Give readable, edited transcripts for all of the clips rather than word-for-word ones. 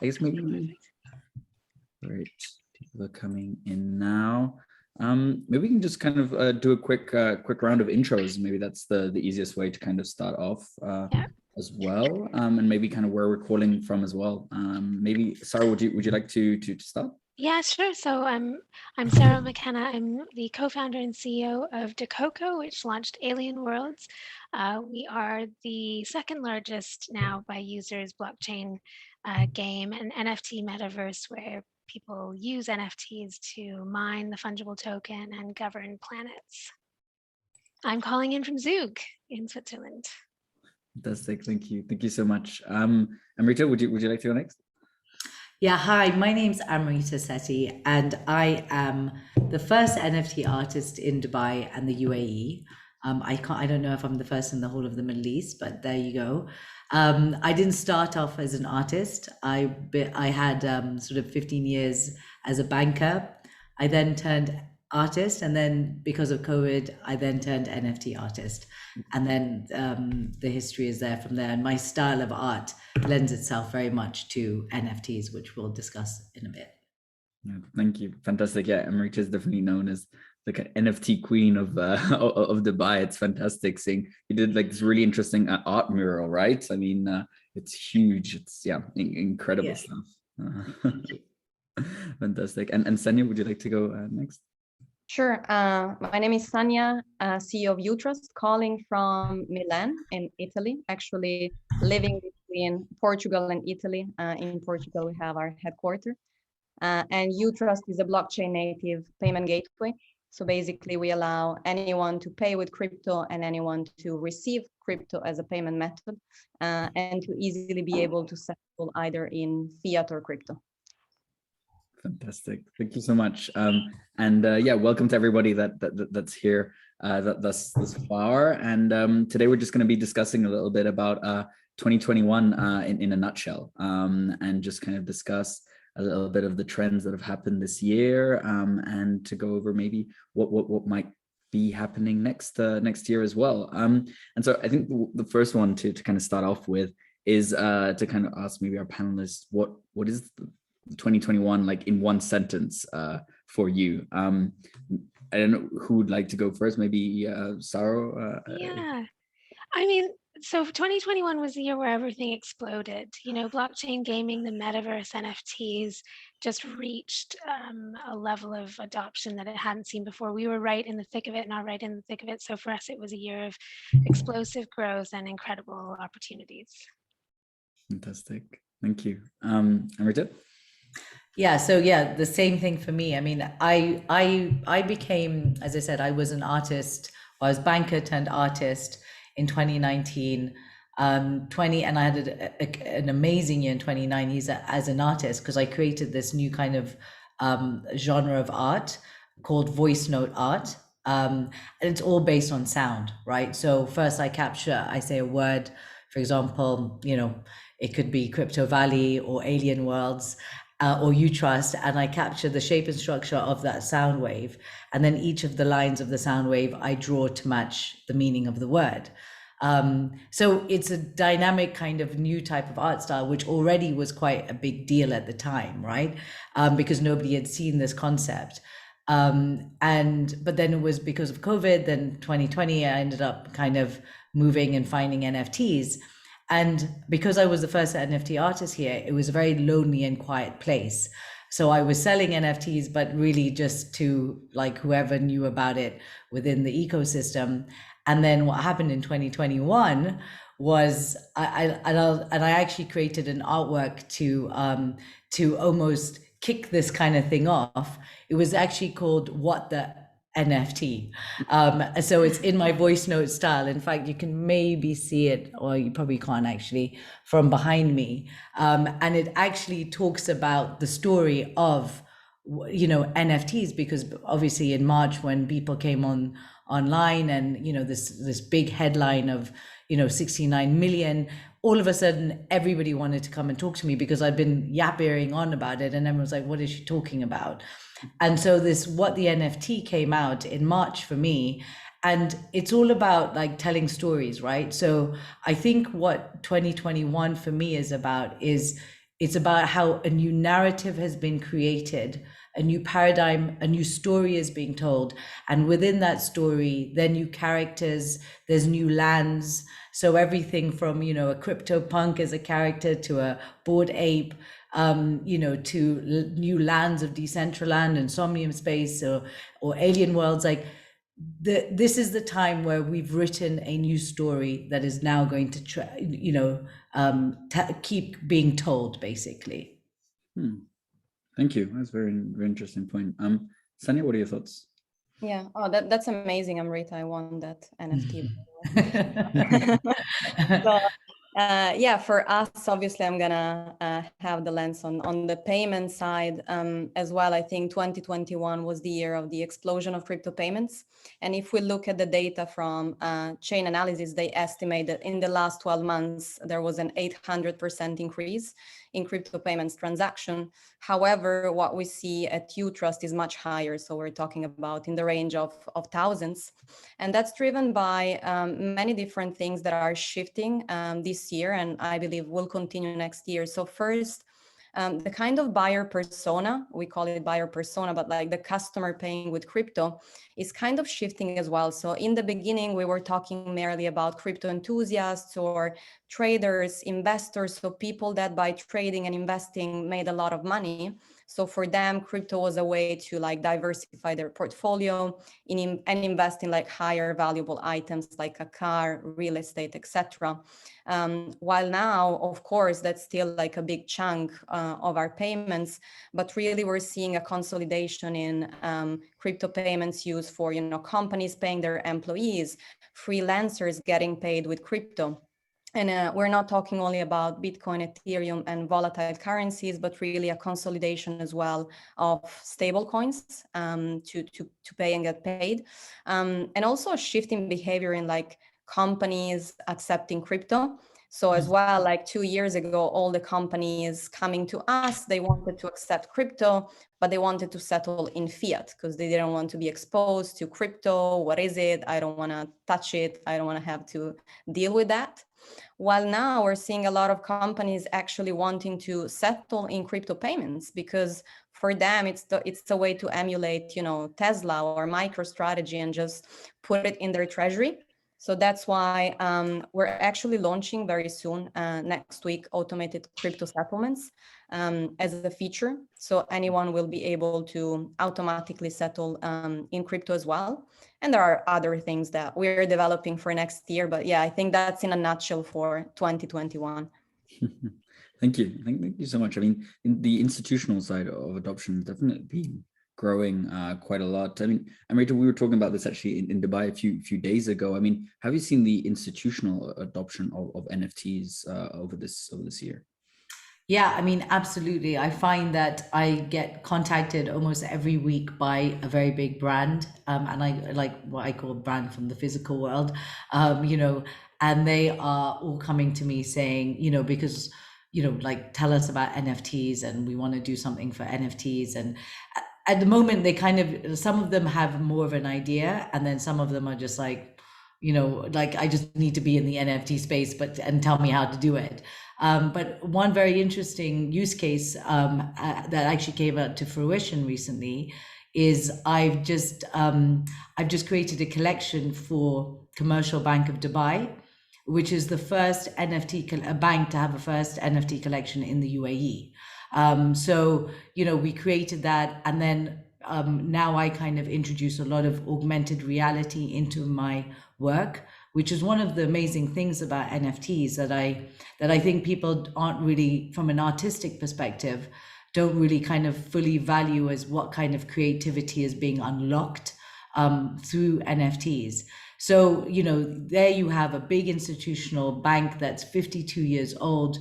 I guess maybe, right, people are coming in now. Maybe we can just kind of do a quick round of intros. Maybe that's the easiest way to kind of start off Yeah. as well, and maybe kind of where we're calling from as well. Maybe Sarah, would you like to start? Yeah, sure. So I'm Sarah McKenna. I'm the co-founder and CEO of Dacoco, which launched Alien Worlds. We are the second largest now by users blockchain game and NFT metaverse where people use NFTs to mine the fungible token and govern planets. I'm calling in from Zug in Switzerland. Fantastic. Thank you so much. Amrita, would you like to go next? Yeah, hi, my name's Amrita Sethi, and I am the first NFT artist in Dubai and the UAE. I don't know if I'm the first in the whole of the Middle East, but there you go. I didn't start off as an artist. I had sort of 15 years as a banker. I then turned artist, and then because of COVID, I then turned NFT artist, and then the history is there from there. And my style of art lends itself very much to NFTs, which we'll discuss in a bit. Yeah, thank you. Fantastic. Yeah, Amrita is definitely known as the NFT queen of of Dubai. It's fantastic seeing you did like this really interesting art mural, right? I mean, it's huge. It's incredible stuff. Fantastic. And Sanya, would you like to go next? Sure. My name is Sanya, CEO of Utrust, calling from Milan in Italy, actually living between Portugal and Italy. In Portugal, we have our headquarters. And Utrust is a blockchain native payment gateway. So basically, we allow anyone to pay with crypto and anyone to receive crypto as a payment method and to easily be able to settle either in fiat or crypto. Fantastic. Thank you so much. And yeah, welcome to everybody that's here thus far. And today we're just going to be discussing a little bit about 2021 in a nutshell, and just kind of discuss a little bit of the trends that have happened this year, and to go over maybe what might be happening next year as well. And so I think the first one to kind of start off with is to kind of ask maybe our panelists what is 2021 like in one sentence for you. I don't know who would like to go first. Maybe Sarah. Yeah, I mean, so 2021 was the year where everything exploded. You know, blockchain gaming, the metaverse, NFTs just reached a level of adoption that it hadn't seen before. We were right in the thick of it, not right in the thick of it. So for us, it was a year of explosive growth and incredible opportunities. Fantastic. Thank you. Amrita? Yeah, so yeah, the same thing for me. I mean, I became, as I said, I was an artist. I was banker turned artist in 2019. And I had an amazing year in 2019 as an artist because I created this new kind of genre of art called voice note art. And it's all based on sound, right? So first I say a word, for example, you know, it could be Crypto Valley or Alien Worlds, or Utrust, and I capture the shape and structure of that sound wave. And then each of the lines of the sound wave, I draw to match the meaning of the word. So it's a dynamic kind of new type of art style, which already was quite a big deal at the time, right? Because nobody had seen this concept. But then it was because of COVID, then 2020, I ended up kind of moving and finding NFTs. And because I was the first NFT artist here, it was a very lonely and quiet place. So I was selling NFTs, but really just to like whoever knew about it within the ecosystem. And then what happened in 2021 was I actually created an artwork to almost kick this kind of thing off. It was actually called What the NFT. So it's in my voice note style. In fact, you can maybe see it, or you probably can't actually, from behind me. And it actually talks about the story of, you know, NFTs, because obviously in March when people came online and, you know, this big headline of, you know, 69 million, all of a sudden everybody wanted to come and talk to me because I'd been yapping on about it, and everyone's like, what is she talking about? And so this What the NFT came out in March for me, and it's all about like telling stories, right? So I think what 2021 for me is about is It's about how a new narrative has been created, a new paradigm, a new story is being told. And within that story, there are new characters, there's new lands. So everything from, a crypto punk as a character to a bored ape, to new lands of Decentraland and Somnium Space or Alien Worlds. Like this is the time where we've written a new story that is now going to keep being told, basically. Thank you. That's a very, very interesting point. Sanya, what are your thoughts? Yeah. Oh, that's amazing, Amrita. I want that NFT. So, yeah, for us, obviously, I'm gonna have the lens on the payment side as well. I think 2021 was the year of the explosion of crypto payments. And if we look at the data from Chain Analysis, they estimate that in the last 12 months, there was an 800% increase in crypto payments transaction. However, what we see at Utrust is much higher. So we're talking about in the range of thousands. And that's driven by many different things that are shifting this year, and I believe will continue next year. So first, the kind of buyer persona, we call it buyer persona, but like the customer paying with crypto is kind of shifting as well. So in the beginning, we were talking merely about crypto enthusiasts or traders, investors, so people that by trading and investing made a lot of money. So for them, crypto was a way to like diversify their portfolio and invest in like higher valuable items like a car, real estate, etc. While now, of course, that's still like a big chunk of our payments, but really we're seeing a consolidation in crypto payments used for, companies paying their employees, freelancers getting paid with crypto. And we're not talking only about Bitcoin, Ethereum, and volatile currencies, but really a consolidation as well of stable coins to pay and get paid. And also a shift in behavior in like companies accepting crypto. So as well, like 2 years ago, all the companies coming to us, they wanted to accept crypto, but they wanted to settle in fiat because they didn't want to be exposed to crypto. What is it? I don't want to touch it. I don't want to have to deal with that. While now we're seeing a lot of companies actually wanting to settle in crypto payments because for them it's a way to emulate, Tesla or MicroStrategy and just put it in their treasury. So that's why we're actually launching very soon, next week, automated crypto settlements as a feature. So anyone will be able to automatically settle in crypto as well. And there are other things that we're developing for next year. But yeah, I think that's in a nutshell for 2021. Thank you. Thank you so much. I mean, in the institutional side of adoption, definitely been growing quite a lot. I mean, Amrita, we were talking about this actually in Dubai a few days ago. I mean, have you seen the institutional adoption of NFTs over this year? Yeah, I mean, absolutely. I find that I get contacted almost every week by a very big brand, and I like what I call brand from the physical world, and they are all coming to me saying, because, like tell us about NFTs and we want to do something for NFTs. And at the moment, they some of them have more of an idea, and then some of them are just like, like I just need to be in the NFT space, and tell me how to do it. But one very interesting use case that actually came out to fruition recently is I've just created a collection for Commercial Bank of Dubai, which is the first bank to have a first NFT collection in the UAE. So we created that, and then now I kind of introduce a lot of augmented reality into my work, which is one of the amazing things about NFTs that I think people aren't really, from an artistic perspective, don't really kind of fully value as what kind of creativity is being unlocked through NFTs. So, there you have a big institutional bank that's 52 years old,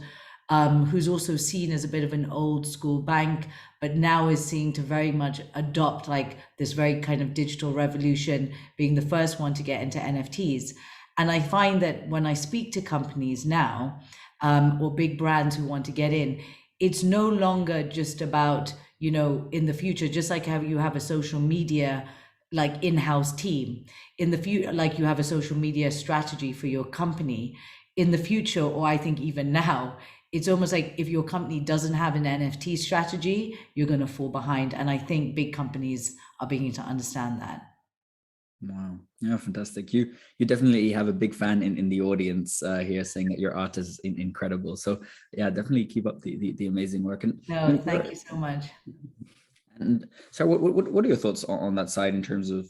who's also seen as a bit of an old school bank, but now is seen to very much adopt like this very kind of digital revolution, being the first one to get into NFTs. And I find that when I speak to companies now, or big brands who want to get in, it's no longer just about, in the future, just like how you have a social media like in-house team, in the future, like you have a social media strategy for your company. In the future, or I think even now, it's almost like if your company doesn't have an NFT strategy, you're going to fall behind. And I think big companies are beginning to understand that. Wow. Yeah, fantastic. You definitely have a big fan in the audience here saying that your art is incredible. So yeah, definitely keep up the amazing work. And No, thank you so much. And so what are your thoughts on that side in terms of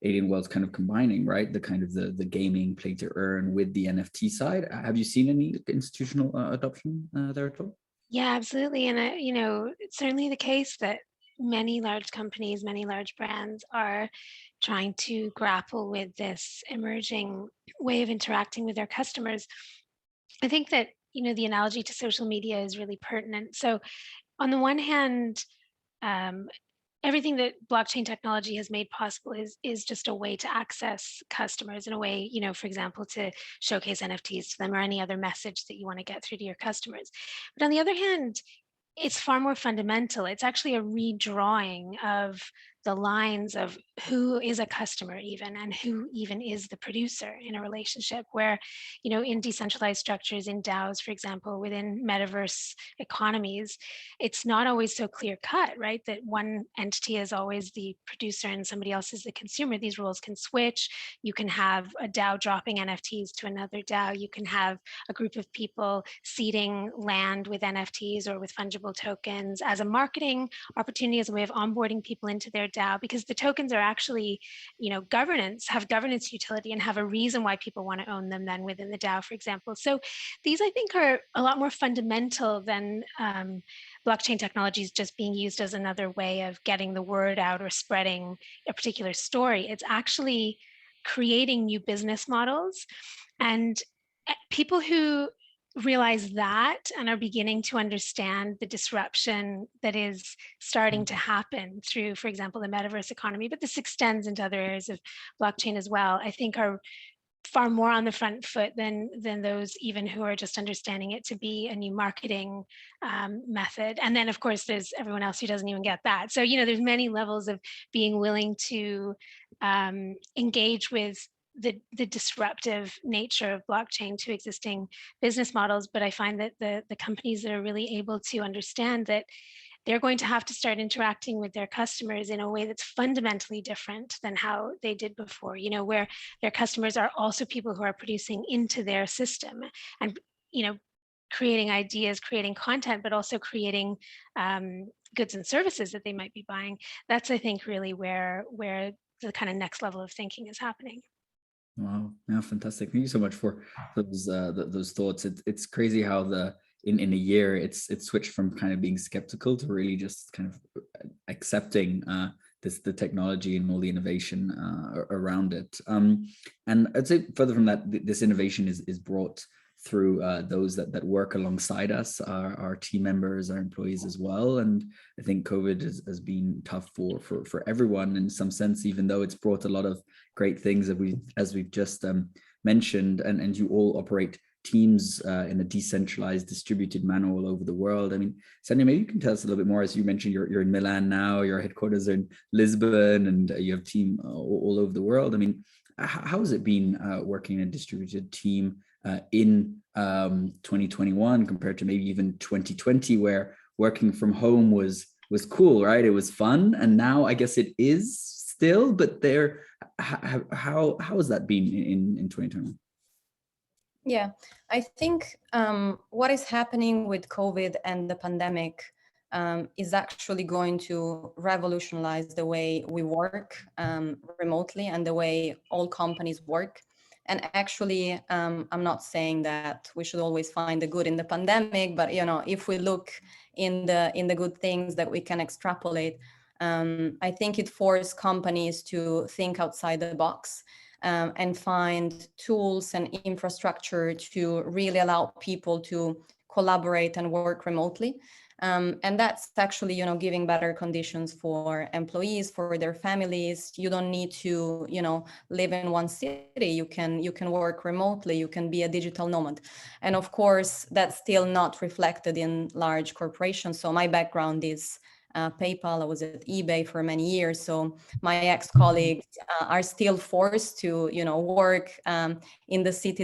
Alien Worlds kind of combining, right? The kind of the gaming play to earn with the NFT side. Have you seen any institutional adoption there at all? Yeah, absolutely. And, it's certainly the case that many large companies, many large brands are trying to grapple with this emerging way of interacting with their customers. I think that, the analogy to social media is really pertinent. So on the one hand, um, everything that blockchain technology has made possible is just a way to access customers in a way, for example, to showcase NFTs to them or any other message that you want to get through to your customers. But on the other hand, it's far more fundamental. It's actually a redrawing of the lines of who is a customer even and who even is the producer in a relationship where, in decentralized structures, in DAOs, for example, within metaverse economies, it's not always so clear cut, right? That one entity is always the producer and somebody else is the consumer. These roles can switch. You can have a DAO dropping NFTs to another DAO. You can have a group of people seeding land with NFTs or with fungible tokens as a marketing opportunity, as a way of onboarding people into their DAO, because the tokens are actually, have governance utility and have a reason why people want to own them then within the DAO, for example. So these, I think, are a lot more fundamental than blockchain technologies just being used as another way of getting the word out or spreading a particular story. It's actually creating new business models, and people who realize that and are beginning to understand the disruption that is starting to happen through, for example, the metaverse economy, but this extends into other areas of blockchain as well, I think are far more on the front foot than those even who are just understanding it to be a new marketing method. And then, of course, there's everyone else who doesn't even get that. So, there's many levels of being willing to engage with the disruptive nature of blockchain to existing business models. But I find that the companies that are really able to understand that they're going to have to start interacting with their customers in a way that's fundamentally different than how they did before, where their customers are also people who are producing into their system and, creating ideas, creating content, but also creating goods and services that they might be buying. That's, I think, really where the kind of next level of thinking is happening. Wow, yeah, fantastic. Thank you so much for those thoughts. It's crazy how in a year it's switched from kind of being skeptical to really just kind of accepting the technology and all the innovation around it. And I'd say further from that, this innovation is brought through those that work alongside us, our team members, our employees as well. And I think COVID has been tough for everyone in some sense, even though it's brought a lot of great things that as we've just mentioned, and you all operate teams in a decentralized, distributed manner all over the world. I mean, Sanya, maybe you can tell us a little bit more. As you mentioned, you're in Milan now, your headquarters are in Lisbon, and you have a team all over the world. I mean, how has it been working in a distributed team in 2021 compared to maybe even 2020, where working from home was cool, right? It was fun, and now I guess it is still. But how has that been in 2021? Yeah, I think what is happening with COVID and the pandemic is actually going to revolutionize the way we work remotely and the way all companies work. And actually, I'm not saying that we should always find the good in the pandemic, but if we look in the good things that we can extrapolate, I think it forced companies to think outside the box. And find tools and infrastructure to really allow people to collaborate and work remotely. And that's actually, giving better conditions for employees, for their families. You don't need to, live in one city. You can work remotely. You can be a digital nomad. And of course, that's still not reflected in large corporations. So my background is PayPal. I was at eBay for many years. So my ex-colleagues are still forced to, work in the city,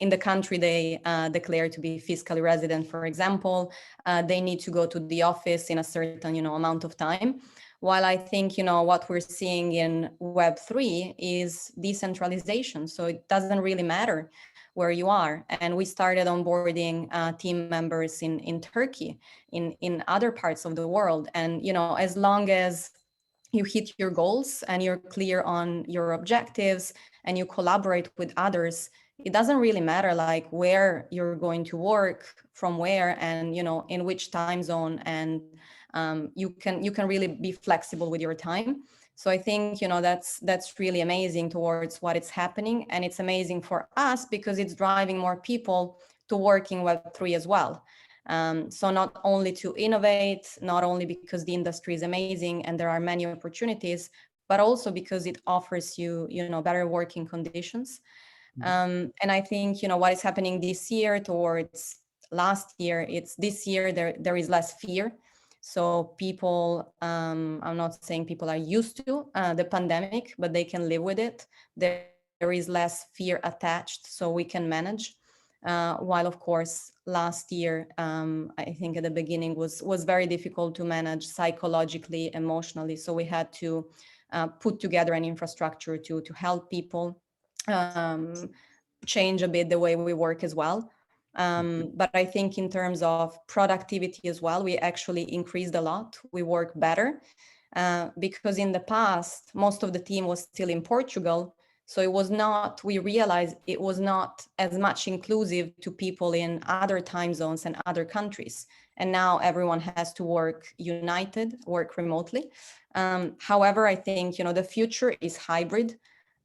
in the country they declare to be fiscally resident, for example. They need to go to the office in a certain, amount of time. While I think, what we're seeing in Web3 is decentralization. So it doesn't really matter where you are. And we started onboarding team members in Turkey, in other parts of the world. And, as long as you hit your goals and you're clear on your objectives and you collaborate with others, it doesn't really matter like where you're going to work, from where, and in which time zone, and you can really be flexible with your time. So I think that's really amazing towards what is happening, and it's amazing for us because it's driving more people to work in Web3 as well. So not only to innovate, not only because the industry is amazing and there are many opportunities, but also because it offers you better working conditions. And I think what is happening this year towards last year, it's this year there is less fear. So people, I'm not saying people are used to the pandemic, but they can live with it. There is less fear attached, so we can manage. While of course last year, I think at the beginning was very difficult to manage psychologically, emotionally. So we had to put together an infrastructure to help people change a bit the way we work as well. But I think in terms of productivity as well, we actually increased a lot. We work better because in the past, most of the team was still in Portugal. So we realized it was not as much inclusive to people in other time zones and other countries. And now everyone has to work united, work remotely. However, I think, the future is hybrid.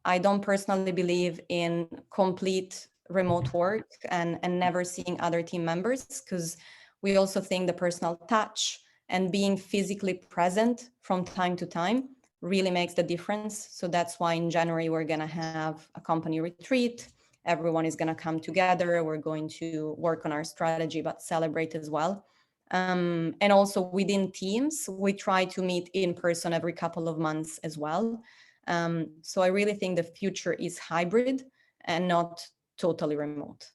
I don't personally believe in complete remote work and never seeing other team members, because we also think the personal touch and being physically present from time to time really makes the difference. So that's why in January, we're going to have a company retreat. Everyone is going to come together. We're going to work on our strategy, but celebrate as well. And also within teams, we try to meet in person every couple of months as well. So I really think the future is hybrid and not totally remote.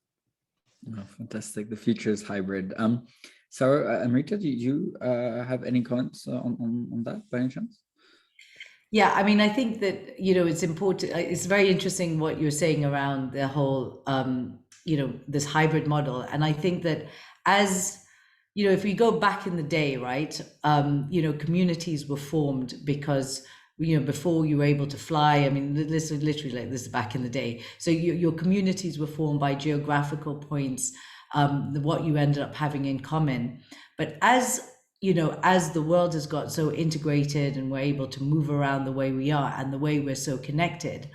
Oh, fantastic. The future is hybrid. Sarah, Amrita, do you have any comments on that by any chance? Yeah, I mean, I think that, it's important. It's very interesting what you're saying around the whole, this hybrid model. And I think that as, if we go back in the day, right, communities were formed because, before you were able to fly, I mean, this is literally like this is back in the day. So your communities were formed by geographical points, what you ended up having in common. But as the world has got so integrated and we're able to move around the way we are and the way we're so connected,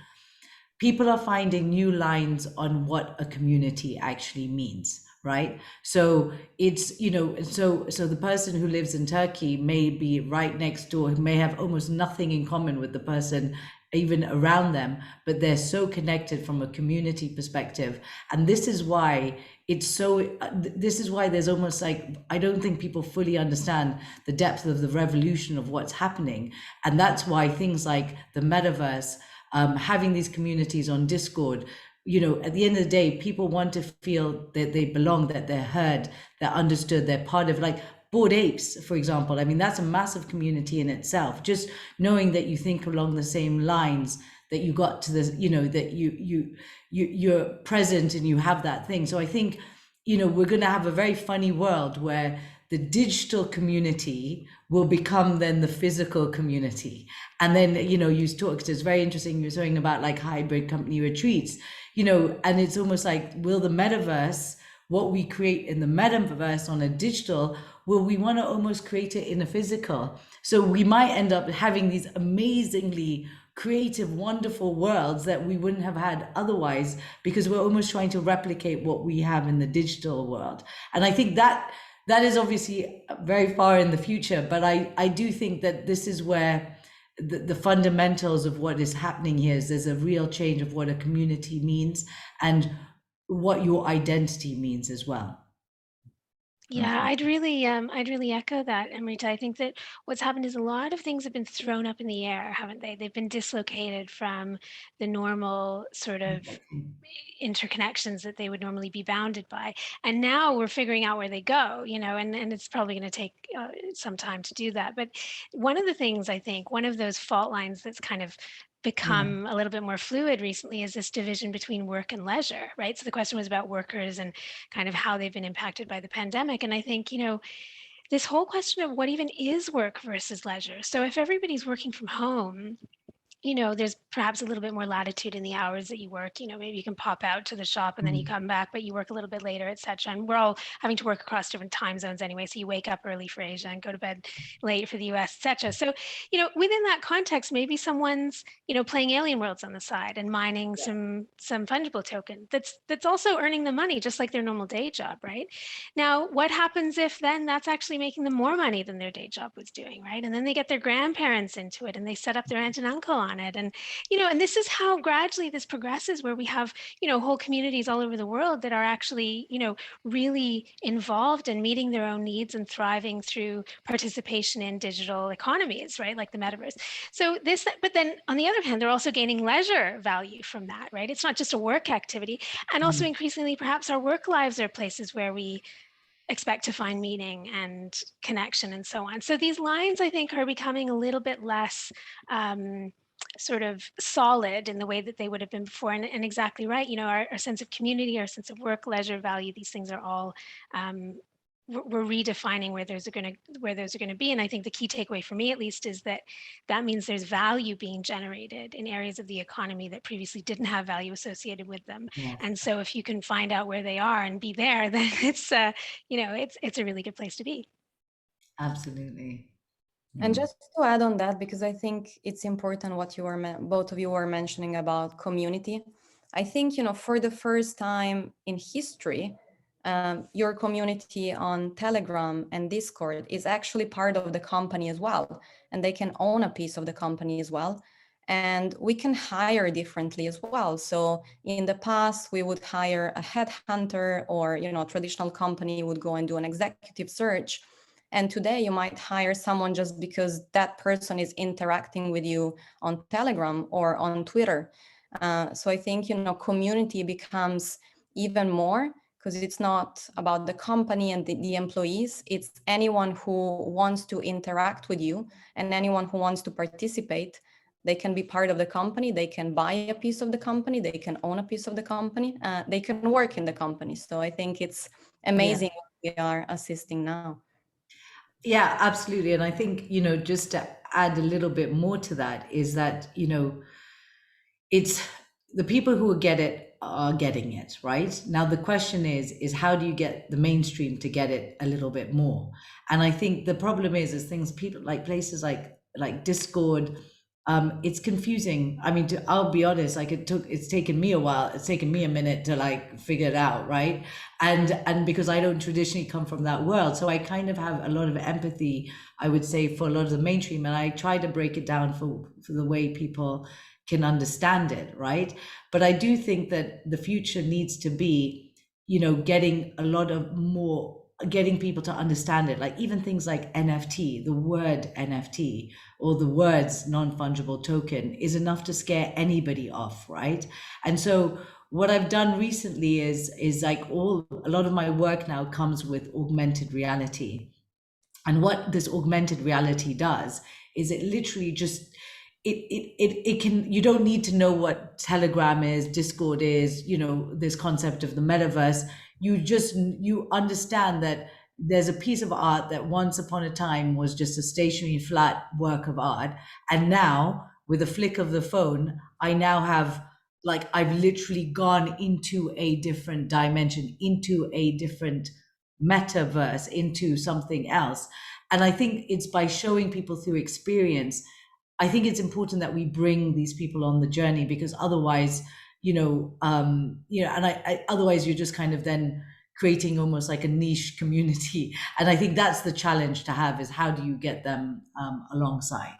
people are finding new lines on what a community actually means, right? So it's, so the person who lives in Turkey may be right next door, may have almost nothing in common with the person even around them, but they're so connected from a community perspective. And this is why there's almost like, I don't think people fully understand the depth of the revolution of what's happening. And that's why things like the metaverse, having these communities on Discord, at the end of the day, people want to feel that they belong, that they're heard, they're understood, they're part of, like Bored Apes, for example. I mean, that's a massive community in itself. Just knowing that you think along the same lines, that you got to this, that you're present and you have that thing. So I think, we're going to have a very funny world where the digital community will become then the physical community. And then, you talked, it's very interesting, you're talking about like hybrid company retreats, and it's almost like, will the metaverse, what we create in the metaverse on a digital, will we want to almost create it in a physical? So we might end up having these amazingly creative, wonderful worlds that we wouldn't have had otherwise, because we're almost trying to replicate what we have in the digital world. And I think that is obviously very far in the future, but I do think that this is where the fundamentals of what is happening here is there's a real change of what a community means and what your identity means as well. Yeah, I'd really echo that, Amrita. I think that what's happened is a lot of things have been thrown up in the air, haven't they? They've been dislocated from the normal sort of interconnections that they would normally be bounded by. And now we're figuring out where they go, and it's probably going to take some time to do that. But one of the things, I think, one of those fault lines that's kind of become a little bit more fluid recently is this division between work and leisure, right? So the question was about workers and kind of how they've been impacted by the pandemic. And I think, this whole question of what even is work versus leisure. So if everybody's working from home, there's perhaps a little bit more latitude in the hours that you work. Maybe you can pop out to the shop and then you come back, but you work a little bit later, etc. And we're all having to work across different time zones anyway. So you wake up early for Asia and go to bed late for the US, etc. So, within that context, maybe someone's, playing Alien Worlds on the side and mining some fungible token that's also earning them money, just like their normal day job, right? Now, what happens if then that's actually making them more money than their day job was doing, right? And then they get their grandparents into it and they set up their aunt and uncle on it. And, and this is how gradually this progresses, where we have, whole communities all over the world that are actually, really involved in meeting their own needs and thriving through participation in digital economies, right? Like the metaverse. So but then on the other hand, they're also gaining leisure value from that, right? It's not just a work activity. And also increasingly, perhaps our work lives are places where we expect to find meaning and connection and so on. So these lines, I think, are becoming a little bit less sort of solid in the way that they would have been before. And exactly right, our sense of community, our sense of work, leisure, value, these things are all we're redefining where those are going to be. And I think the key takeaway for me, at least, is that means there's value being generated in areas of the economy that previously didn't have value associated with them. Yes. And so if you can find out where they are and be there, then it's it's a really good place to be. Absolutely. And just to add on that, because I think it's important what you were both of you were mentioning about community. I think, for the first time in history, your community on Telegram and Discord is actually part of the company as well, and they can own a piece of the company as well. And we can hire differently as well. So in the past, we would hire a headhunter, or a traditional company would go and do an executive search. And today you might hire someone just because that person is interacting with you on Telegram or on Twitter. So I think, community becomes even more, because it's not about the company and the employees. It's anyone who wants to interact with you and anyone who wants to participate. They can be part of the company. They can buy a piece of the company. They can own a piece of the company. They can work in the company. So I think it's amazing what we are assisting now. Yeah, absolutely. And I think, just to add a little bit more to that is that, it's the people who get it are getting it, right? Now, the question is how do you get the mainstream to get it a little bit more? And I think the problem is people like places like Discord, it's confusing. I mean, I'll be honest, it's taken me a while. It's taken me a minute to figure it out, right? And because I don't traditionally come from that world, so I kind of have a lot of empathy, I would say, for a lot of the mainstream, and I try to break it down for the way people can understand it, right? But I do think that the future needs to be, getting getting people to understand it, like even things like NFT, the word NFT or the words non-fungible token is enough to scare anybody off, right? And so what I've done recently is a lot of my work now comes with augmented reality. And what this augmented reality does is it literally just it can, you don't need to know what Telegram is, Discord is, this concept of the metaverse. You understand that there's a piece of art that once upon a time was just a stationary flat work of art, and now with a flick of the phone I now have, I've literally gone into a different dimension, into a different metaverse, into something else. And I think it's by showing people through experience. I think it's important that we bring these people on the journey, because otherwise, otherwise you're just kind of then creating almost like a niche community. And I think that's the challenge to have, is how do you get them alongside?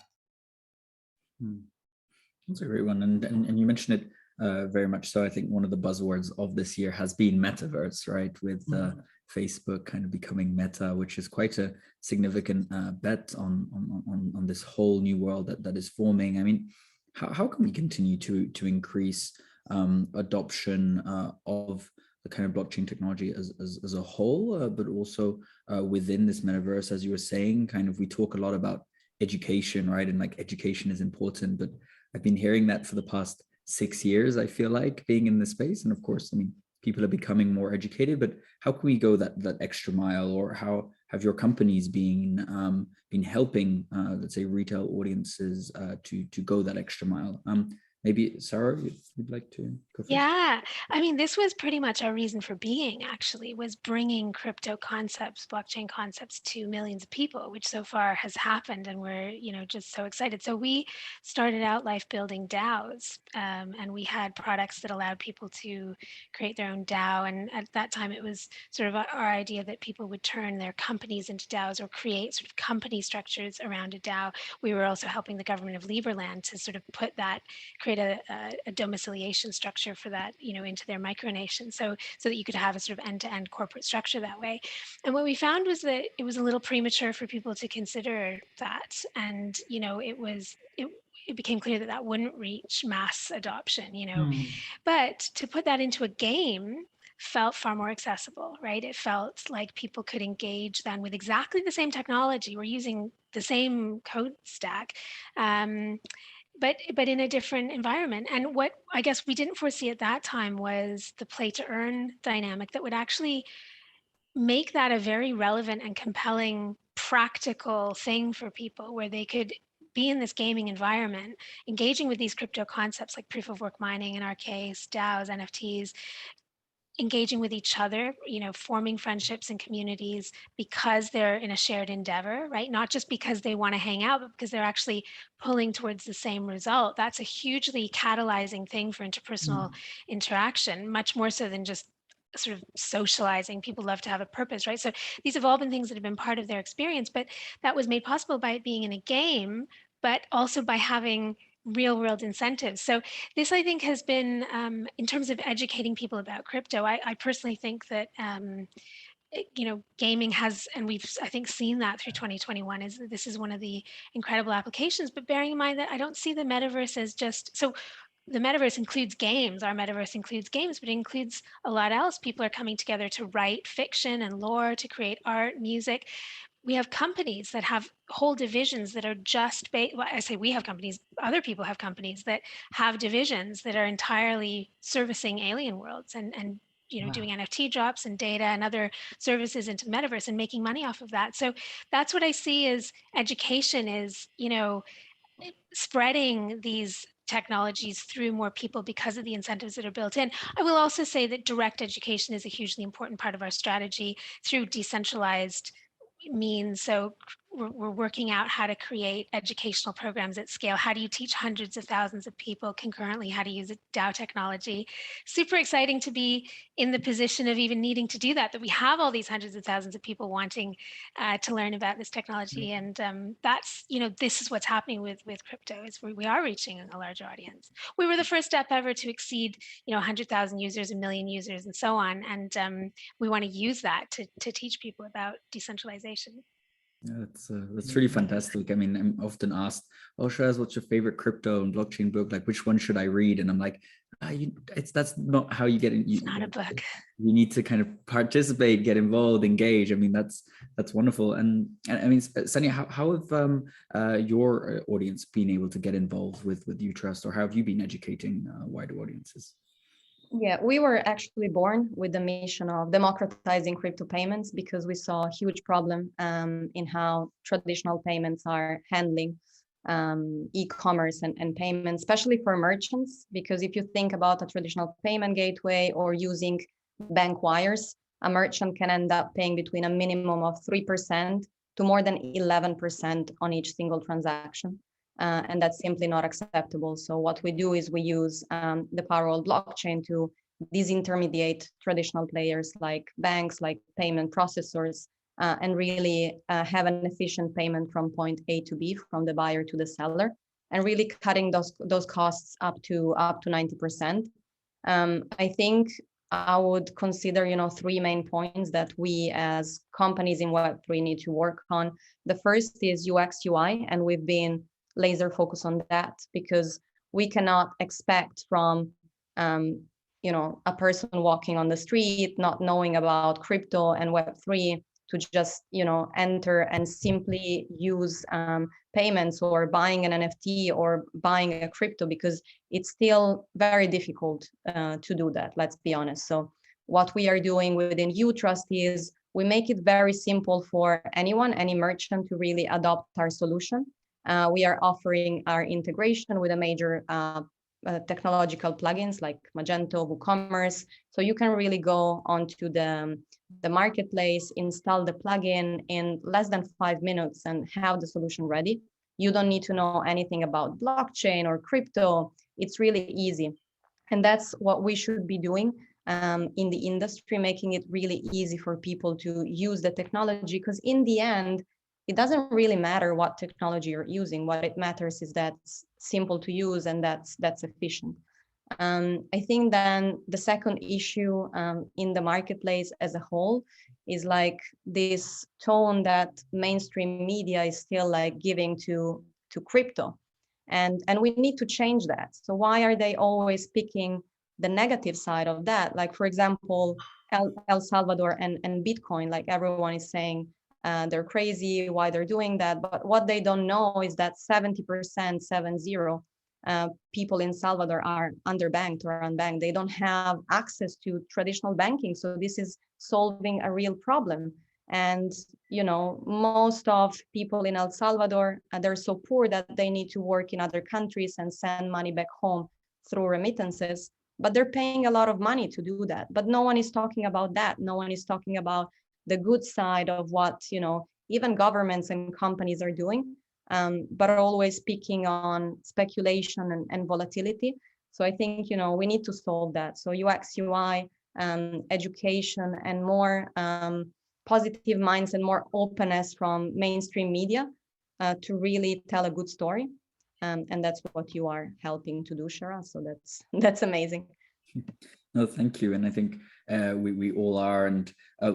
That's a great one. And you mentioned it very much so. I think one of the buzzwords of this year has been metaverse, right? With Facebook kind of becoming Meta, which is quite a significant bet on this whole new world that is forming. I mean, how can we continue to increase adoption of the kind of blockchain technology as a whole, but also within this metaverse, as you were saying, kind of we talk a lot about education, right? And like education is important, but I've been hearing that for the past 6 years, I feel like, being in this space. And of course, I mean, people are becoming more educated, but how can we go that extra mile, or how have your companies been helping, let's say, retail audiences to go that extra mile? Maybe Sarah, you'd like to go first? Yeah, I mean, this was pretty much our reason for being, actually, was bringing crypto concepts, blockchain concepts to millions of people, which so far has happened, and we're, just so excited. So we started out life building DAOs, and we had products that allowed people to create their own DAO. And at that time, it was sort of our idea that people would turn their companies into DAOs or create sort of company structures around a DAO. We were also helping the government of Liberland to sort of create a domiciliation structure for that, into their micronation, so that you could have a sort of end-to-end corporate structure that way. And what we found was that it was a little premature for people to consider that, and it became clear that that wouldn't reach mass adoption, But to put that into a game felt far more accessible, right? It felt like people could engage then with exactly the same technology. We're using the same code stack, but in a different environment. And what I guess we didn't foresee at that time was the play to earn dynamic that would actually make that a very relevant and compelling practical thing for people, where they could be in this gaming environment, engaging with these crypto concepts like proof of work mining, in our case, DAOs, NFTs, engaging with each other, forming friendships and communities because they're in a shared endeavor, right? Not just because they want to hang out, but because they're actually pulling towards the same result. That's a hugely catalyzing thing for interpersonal interaction, much more so than just sort of socializing. People love to have a purpose, right? So these have all been things that have been part of their experience, but that was made possible by it being in a game, but also by having real world incentives. So this, I think, has been, in terms of educating people about crypto, I personally think that, gaming has, and we've, I think, seen that through 2021, is that this is one of the incredible applications, but bearing in mind that I don't see the metaverse as just, so the metaverse includes games, our metaverse includes games, but it includes a lot else. People are coming together to write fiction and lore, to create art, music. We have companies that have whole divisions that are just well, I say we have companies, other people have companies that have divisions that are entirely servicing alien worlds and wow, doing NFT drops and data and other services into the metaverse and making money off of that. So that's what I see as education is, spreading these technologies through more people because of the incentives that are built in. I will also say that direct education is a hugely important part of our strategy through decentralized means. So we're working out how to create educational programs at scale. How do you teach hundreds of thousands of people concurrently how to use DAO technology? Super exciting to be in the position of even needing to do that we have all these hundreds of thousands of people wanting to learn about this technology. And that's, this is what's happening with crypto, is we are reaching a larger audience. We were the first step ever to exceed, 100,000 users, 1 million users, and so on. And we want to use that to teach people about decentralization. Yeah, that's really fantastic. I mean, I'm often asked, "Oh, Shaz, what's your favorite crypto and blockchain book? Like, which one should I read?" And I'm like, that's not how you get in. It's not a book. You need to kind of participate, get involved, engage. I mean, that's wonderful. And I mean, Sanya, how have your audience been able to get involved with UTrust, or how have you been educating wider audiences? Yeah, we were actually born with the mission of democratizing crypto payments because we saw a huge problem in how traditional payments are handling e-commerce and payments, especially for merchants. Because if you think about a traditional payment gateway or using bank wires, a merchant can end up paying between a minimum of 3% to more than 11% on each single transaction. And that's simply not acceptable. So what we do is we use the power of blockchain to disintermediate traditional players like banks, like payment processors, and really have an efficient payment from point A to B, from the buyer to the seller, and really cutting those costs up to 90%. I think I would consider, three main points that we as companies in Web3 need to work on. The first is UX UI, and we've been laser focused on that because we cannot expect from, a person walking on the street, not knowing about crypto and Web3 to just, enter and simply use payments or buying an NFT or buying a crypto, because it's still very difficult to do that, let's be honest. So what we are doing within UTrust is we make it very simple for anyone, any merchant, to really adopt our solution. We are offering our integration with a major technological plugins like Magento, WooCommerce. So you can really go onto the marketplace, install the plugin in less than 5 minutes and have the solution ready. You don't need to know anything about blockchain or crypto. It's really easy. And that's what we should be doing in the industry, making it really easy for people to use the technology, because in the end, it doesn't really matter what technology you're using. What it matters is that it's simple to use and that's efficient. I think then the second issue in the marketplace as a whole is like this tone that mainstream media is still like giving to crypto. And we need to change that. So why are they always picking the negative side of that? Like, for example, El Salvador and Bitcoin, like everyone is saying, they're crazy, why they're doing that. But what they don't know is that 70%, 70, people in Salvador are underbanked or unbanked. They don't have access to traditional banking. So this is solving a real problem. And, most of people in El Salvador, they're so poor that they need to work in other countries and send money back home through remittances. But they're paying a lot of money to do that. But no one is talking about that. No one is talking about the good side of what, even governments and companies are doing, but are always picking on speculation and volatility. So I think, we need to solve that. So UX, UI, education, and more positive minds and more openness from mainstream media to really tell a good story. And that's what you are helping to do, Shara. So that's amazing. No, thank you. And I think we all are, and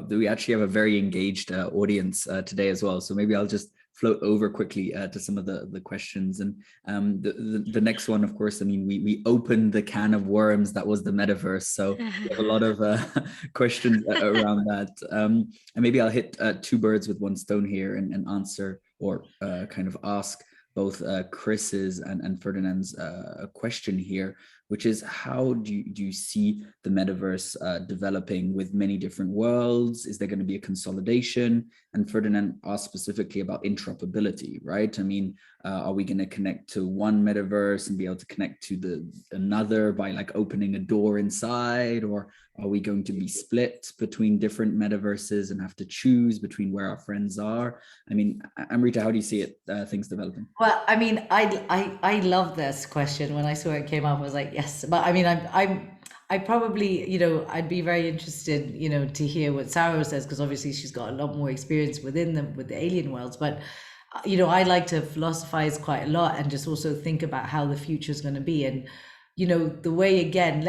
we actually have a very engaged audience today as well. So maybe I'll just float over quickly to some of the questions. And the next one, of course, I mean, we opened the can of worms that was the metaverse. So we have a lot of questions around that. And maybe I'll hit two birds with one stone here and answer or kind of ask both Chris's and Ferdinand's question here, which is how do you see the metaverse developing with many different worlds? Is there going to be a consolidation? And Ferdinand asked specifically about interoperability, right? I mean, are we going to connect to one metaverse and be able to connect to another by like opening a door inside? Or are we going to be split between different metaverses and have to choose between where our friends are? I mean, Amrita, how do you see it, things developing? Well, I mean, I love this question. When I saw it came up, I was like, yes. But I mean, I probably, I'd be very interested, to hear what Sarah says, because obviously she's got a lot more experience with the alien worlds. But, I like to philosophize quite a lot and just also think about how the future is going to be. And, the way, again,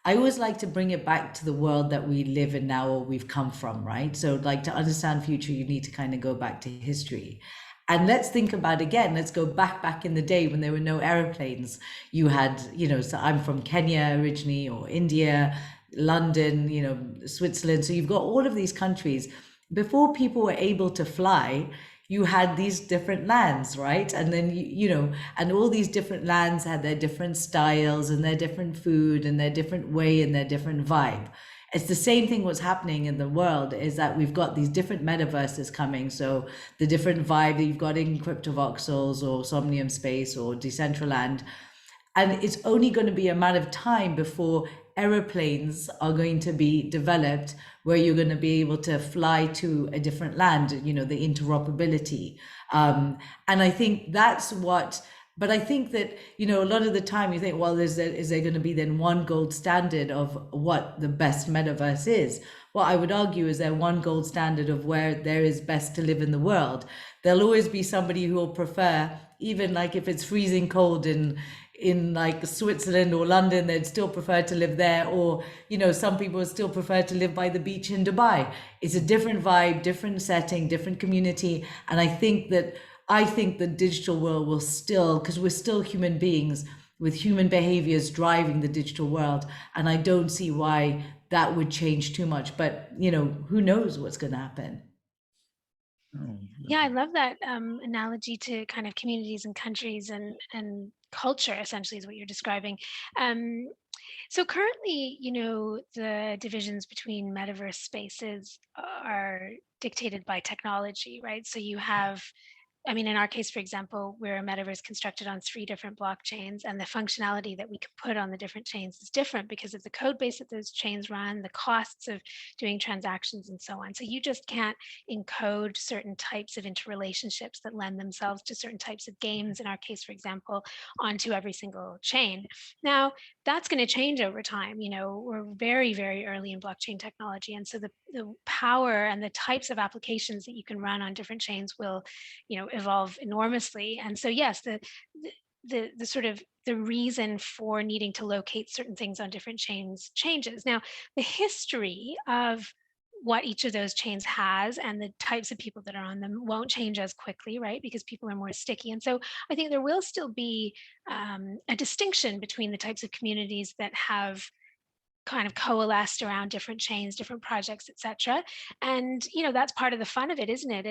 I always like to bring it back to the world that we live in now or we've come from, right? So like to understand future, you need to kind of go back to history. And let's think about, again, let's go back in the day when there were no airplanes. You had, so I'm from Kenya originally, or India, London, Switzerland. So you've got all of these countries. Before people were able to fly, you had these different lands, right? And then, and all these different lands had their different styles and their different food and their different way and their different vibe. It's the same thing what's happening in the world is that we've got these different metaverses coming. So the different vibe that you've got in CryptoVoxels or Somnium Space or Decentraland. And it's only going to be a matter of time before aeroplanes are going to be developed where you're going to be able to fly to a different land, the interoperability. And I think that's what... But I think that, a lot of the time you think, well, is there going to be then one gold standard of what the best metaverse is? What I would argue is there one gold standard of where there is best to live in the world. There'll always be somebody who will prefer, even like if it's freezing cold in in like Switzerland or London, they'd still prefer to live there. Or, you know, some people still prefer to live by the beach in Dubai. It's a different vibe, different setting, different community. And I think the digital world will still, because we're still human beings with human behaviors driving the digital world. And I don't see why that would change too much. But, you know, who knows what's going to happen? Oh, Yeah, I love that analogy to kind of communities and countries and culture, essentially, is what you're describing. Um, so currently, you know, the divisions between metaverse spaces are dictated by technology, right? So you have, I mean, in our case, for example, we're a metaverse constructed on 3 different blockchains, and the functionality that we can put on the different chains is different because of the code base that those chains run, the costs of doing transactions, and so on. So you just can't encode certain types of interrelationships that lend themselves to certain types of games, in our case, for example, onto every single chain. Now, that's going to change over time. You know, we're very, very early in blockchain technology, and so the power and the types of applications that you can run on different chains will, you know, evolve enormously. And so yes, the sort of the reason for needing to locate certain things on different chains changes. Now, the history of what each of those chains has and the types of people that are on them won't change as quickly, right? Because people are more sticky. And so I think there will still be a distinction between the types of communities that have kind of coalesced around different chains, different projects, etc. And you know, that's part of the fun of it, isn't it?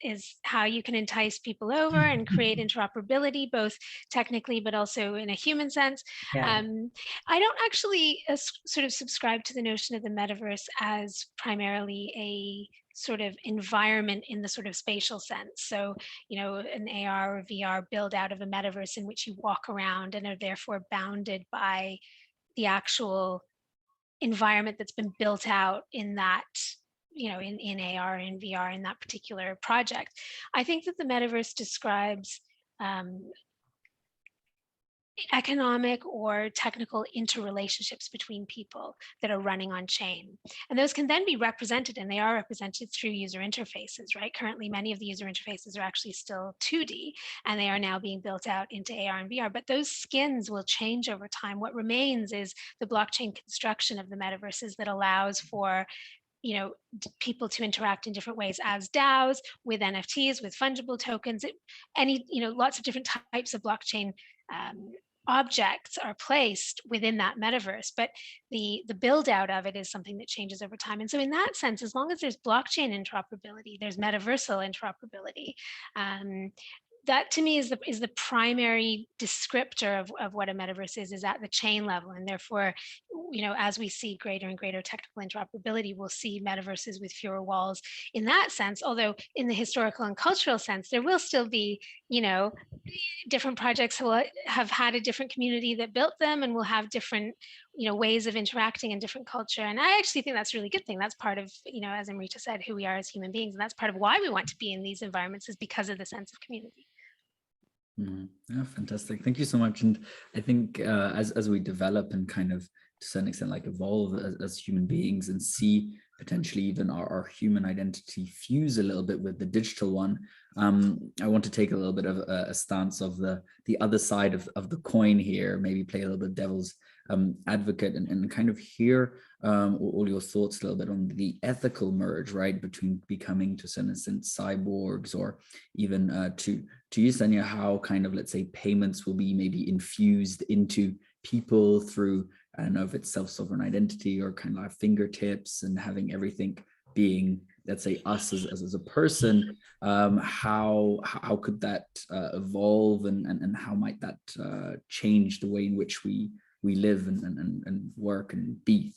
Is how you can entice people over and create interoperability, both technically but also in a human sense. Yeah. I don't actually sort of subscribe to the notion of the metaverse as primarily a sort of environment in the sort of spatial sense. So, you know, an AR or VR build out of a metaverse in which you walk around and are therefore bounded by the actual environment that's been built out in that, you know, in AR and VR in that particular project. I think that the metaverse describes economic or technical interrelationships between people that are running on chain. And those can then be represented, and they are represented through user interfaces, right? Currently, many of the user interfaces are actually still 2D, and they are now being built out into AR and VR, but those skins will change over time. What remains is the blockchain construction of the metaverses that allows for, you know, people to interact in different ways as DAOs, with NFTs, with fungible tokens, any, you know, lots of different types of blockchain objects are placed within that metaverse, but the build out of it is something that changes over time. And so in that sense, as long as there's blockchain interoperability, there's metaversal interoperability. That to me is the primary descriptor of what a metaverse is at the chain level. And therefore, you know, as we see greater and greater technical interoperability, we'll see metaverses with fewer walls in that sense. Although in the historical and cultural sense, there will still be, you know, different projects will have had a different community that built them and will have different, you know, ways of interacting in different culture. And I actually think that's a really good thing. That's part of, you know, as Amrita said, who we are as human beings. And that's part of why we want to be in these environments, is because of the sense of community. Yeah, fantastic. Thank you so much. And I think as we develop and kind of to some extent like evolve as human beings and see potentially even our human identity fuse a little bit with the digital one, I want to take a little bit of a stance of the other side of the coin here, maybe play a little bit devil's advocate and kind of hear all your thoughts a little bit on the ethical merge, right, between becoming to some extent cyborgs, or even to you, Sanya, how kind of, let's say, payments will be maybe infused into people through, I don't know if it's self-sovereign identity or kind of like fingertips, and having everything being, let's say, us as a person. How could that evolve, and how might that change the way in which we live and work and be?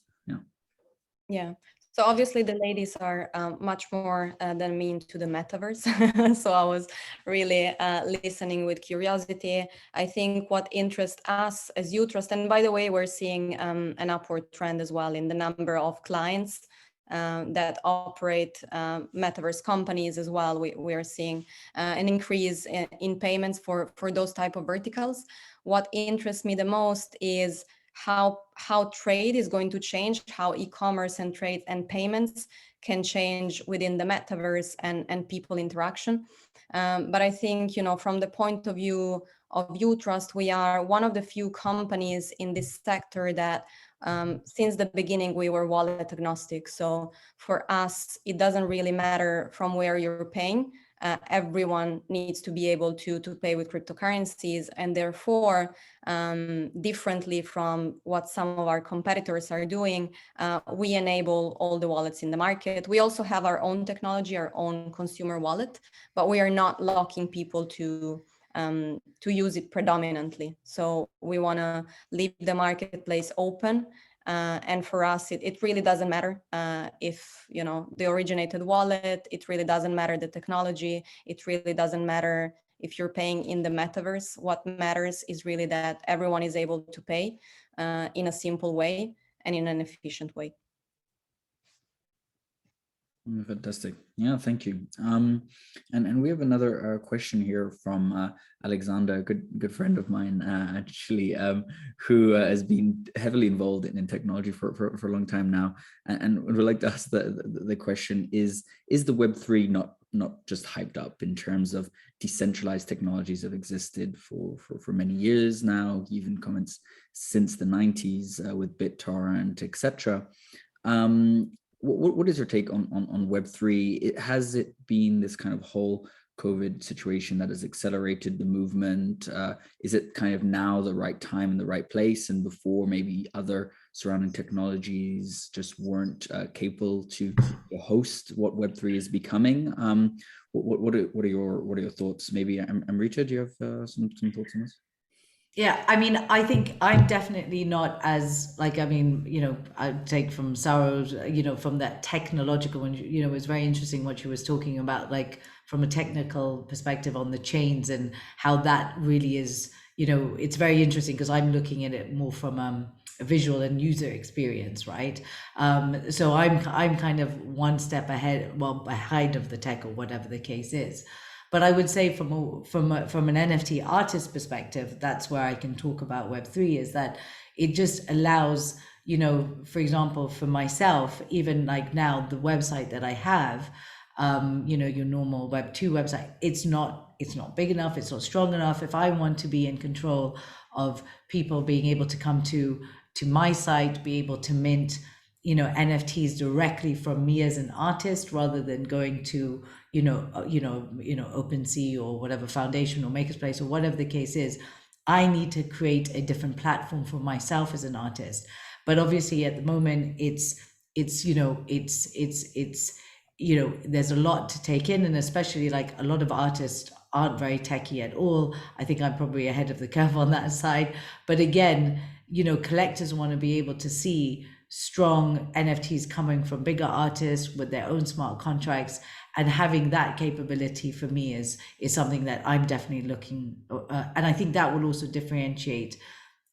Yeah. So obviously the ladies are much more than me into the metaverse. So I was really listening with curiosity. I think what interests us as Utrust, and by the way, we're seeing an upward trend as well in the number of clients that operate metaverse companies as well. We are seeing an increase in payments for those type of verticals. What interests me the most is how trade is going to change, how e-commerce and trade and payments can change within the metaverse and people interaction. But I think, from the point of view of Utrust, we are one of the few companies in this sector that since the beginning, we were wallet agnostic. So for us, it doesn't really matter from where you're paying. Everyone needs to be able to pay with cryptocurrencies, and therefore, differently from what some of our competitors are doing, we enable all the wallets in the market. We also have our own technology, our own consumer wallet, but we are not locking people to use it predominantly. So we want to leave the marketplace open. And for us, it really doesn't matter if, the originated wallet, it really doesn't matter the technology, it really doesn't matter if you're paying in the metaverse. What matters is really that everyone is able to pay in a simple way and in an efficient way. Fantastic. Yeah, thank you. And we have another question here from Alexander, a good friend of mine, actually, who has been heavily involved in technology for a long time now. And would like to ask the question is the Web3 not just hyped up in terms of decentralized technologies have existed for many years now, even comments since the 90s with BitTorrent, etc. What is your take on Web3? Has it been this kind of whole COVID situation that has accelerated the movement? Is it kind of now the right time and the right place, and before maybe other surrounding technologies just weren't capable to host what Web3 is becoming? What are your thoughts? Maybe Amrita, do you have some thoughts on this? Yeah, I mean, I think I'm definitely not as I take from Sarah, from that technological, and it was very interesting what she was talking about, like from a technical perspective on the chains and how that really is, it's very interesting because I'm looking at it more from a visual and user experience, right? So I'm kind of one step ahead of the tech, or whatever the case is. But I would say from an NFT artist perspective, that's where I can talk about Web3, is that it just allows, for example, for myself, even like now, the website that I have, your normal Web2 website, it's not big enough, it's not strong enough. If I want to be in control of people being able to come to my site, be able to mint, NFTs directly from me as an artist, rather than going to OpenSea or whatever foundation or Makerspace or whatever the case is, I need to create a different platform for myself as an artist. But obviously at the moment there's a lot to take in, and especially like a lot of artists aren't very techy at all. I think I'm probably ahead of the curve on that side. But again, collectors want to be able to see strong NFTs coming from bigger artists with their own smart contracts, and having that capability for me is something that I'm definitely looking, and I think that will also differentiate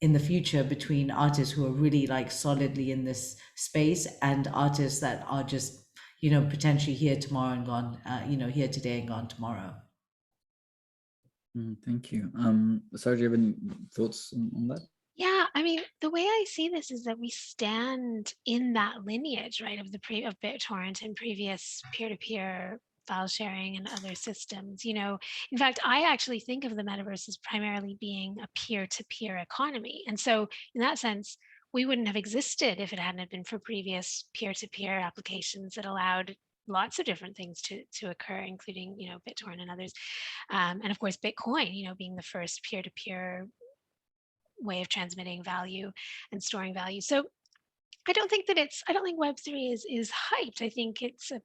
in the future between artists who are really like solidly in this space and artists that are just potentially here tomorrow and gone, here today and gone tomorrow. Thank you. Sarah, do you have any thoughts on that? Yeah, I mean, the way I see this is that we stand in that lineage, right, of of BitTorrent and previous peer-to-peer file sharing and other systems. In fact, I actually think of the metaverse as primarily being a peer-to-peer economy. And so in that sense, we wouldn't have existed if it hadn't been for previous peer-to-peer applications that allowed lots of different things to occur, including, BitTorrent and others. And of course, Bitcoin, being the first peer-to-peer way of transmitting value and storing value. So I don't think Web3 is hyped. I think it's the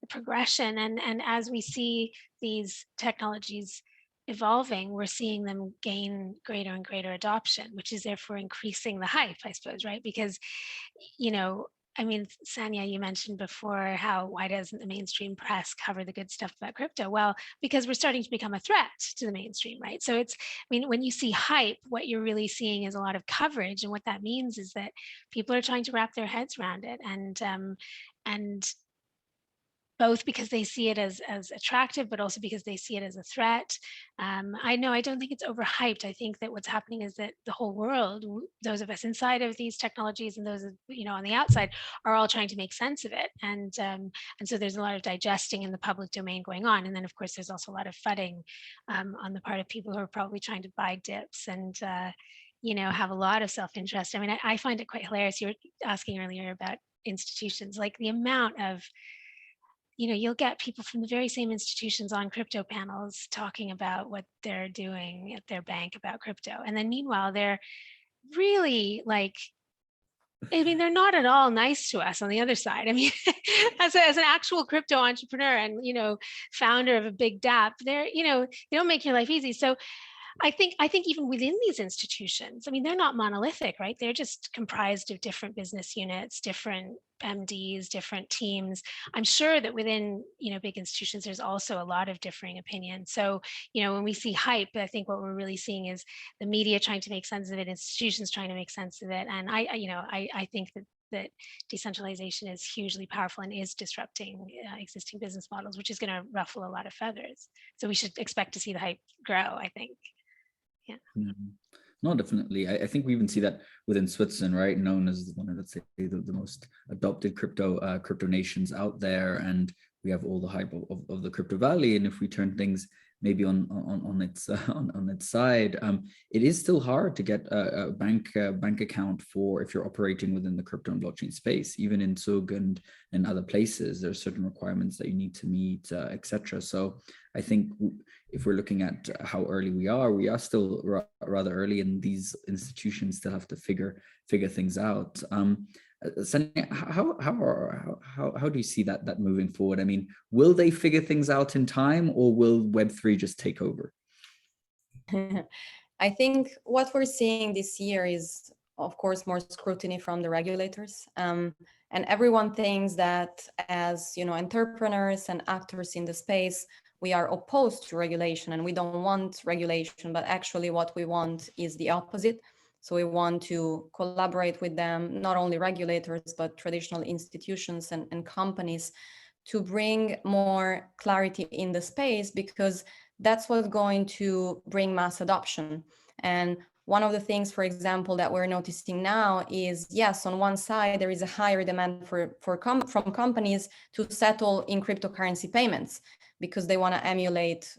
progression, and as we see these technologies evolving, we're seeing them gain greater and greater adoption, which is therefore increasing the hype, I suppose, right? Because I mean, Sanya, you mentioned before why doesn't the mainstream press cover the good stuff about crypto? Well, because we're starting to become a threat to the mainstream, right? So when you see hype, what you're really seeing is a lot of coverage, and what that means is that people are trying to wrap their heads around it, and both because they see it as attractive, but also because they see it as a threat. I don't think it's overhyped. I think that what's happening is that the whole world, those of us inside of these technologies and those on the outside, are all trying to make sense of it. And so there's a lot of digesting in the public domain going on. And then of course there's also a lot of fudding on the part of people who are probably trying to buy dips and have a lot of self-interest. I mean, I find it quite hilarious. You were asking earlier about institutions, like the amount of you'll get people from the very same institutions on crypto panels talking about what they're doing at their bank about crypto. And then meanwhile, they're really they're not at all nice to us on the other side. I mean, as an actual crypto entrepreneur and, founder of a big DApp, they don't make your life easy. So I think even within these institutions, I mean, they're not monolithic, right? They're just comprised of different business units, different MDs, different teams. I'm sure that within, big institutions, there's also a lot of differing opinions. So, when we see hype, I think what we're really seeing is the media trying to make sense of it, institutions trying to make sense of it. And I think that decentralization is hugely powerful and is disrupting existing business models, which is going to ruffle a lot of feathers. So we should expect to see the hype grow, I think. Yeah. No, definitely. I think we even see that within Switzerland, right? Known as one of, let's say, the most adopted crypto nations out there, and we have all the hype of the crypto valley. And if we turn things maybe on its side, it is still hard to get a bank account for if you're operating within the crypto and blockchain space. Even in Zug and other places, there are certain requirements that you need to meet, etc. So I think if we're looking at how early we are still rather early, and these institutions still have to figure things out. Sanya, how do you see that moving forward? I mean, will they figure things out in time, or will Web3 just take over? I think what we're seeing this year is, of course, more scrutiny from the regulators. And everyone thinks that as entrepreneurs and actors in the space, we are opposed to regulation and we don't want regulation, but actually what we want is the opposite. So we want to collaborate with them, not only regulators, but traditional institutions and companies, to bring more clarity in the space, because that's what's going to bring mass adoption. And one of the things, for example, that we're noticing now is, yes, on one side, there is a higher demand from companies to settle in cryptocurrency payments, because they want to emulate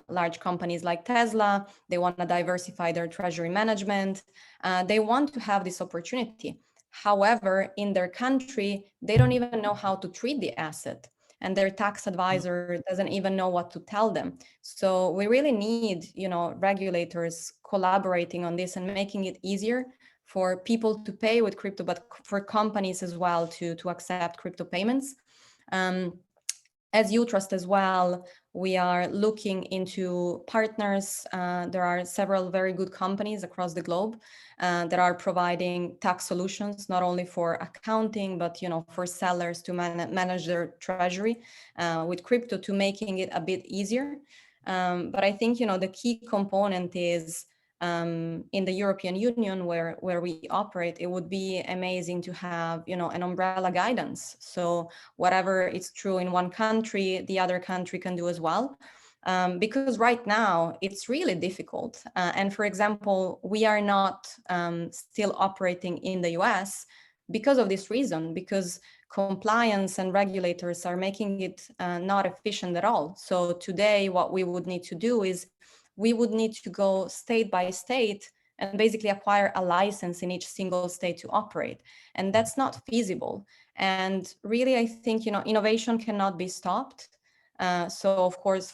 large companies like Tesla. They want to diversify their treasury management. They want to have this opportunity. However, in their country, they don't even know how to treat the asset, and their tax advisor doesn't even know what to tell them. So we really need, regulators collaborating on this and making it easier for people to pay with crypto, but for companies as well to accept crypto payments. As Utrust as well, we are looking into partners. There are several very good companies across the globe that are providing tax solutions, not only for accounting, but for sellers to manage their treasury with crypto, to making it a bit easier. But I think the key component is, in the European Union where we operate, it would be amazing to have an umbrella guidance. So whatever is true in one country, the other country can do as well. Because right now it's really difficult. And for example, we are not still operating in the US because of this reason, because compliance and regulators are making it not efficient at all. So today what we would need to do is we would need to go state by state and basically acquire a license in each single state to operate. And that's not feasible. And really, I think, innovation cannot be stopped. So of course,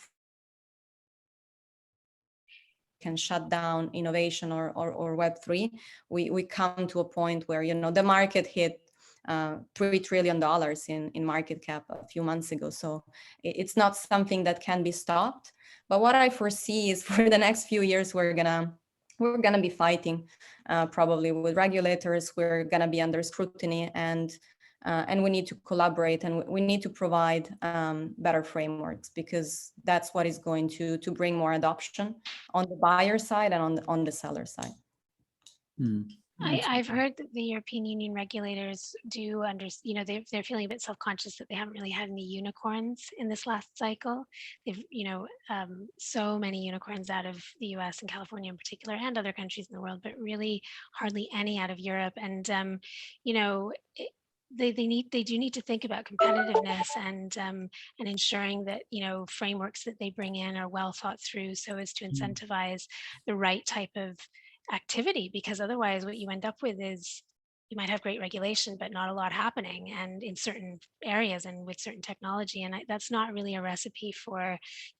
can shut down innovation or Web3, we come to a point where, the market hit $3 trillion in market cap a few months ago. So it's not something that can be stopped. But what I foresee is for the next few years, we're gonna be fighting probably with regulators. We're gonna be under scrutiny, and we need to collaborate, and we need to provide better frameworks, because that's what is going to bring more adoption on the buyer side and on the seller side. I've heard that the European Union regulators do they're feeling a bit self-conscious that they haven't really had any unicorns in this last cycle. They've, so many unicorns out of the US and California in particular, and other countries in the world, but really hardly any out of Europe. And, they do need to think about competitiveness and ensuring that frameworks that they bring in are well thought through so as to incentivize the right type of activity, because otherwise what you end up with is you might have great regulation but not a lot happening, and in certain areas and with certain technology, and that's not really a recipe for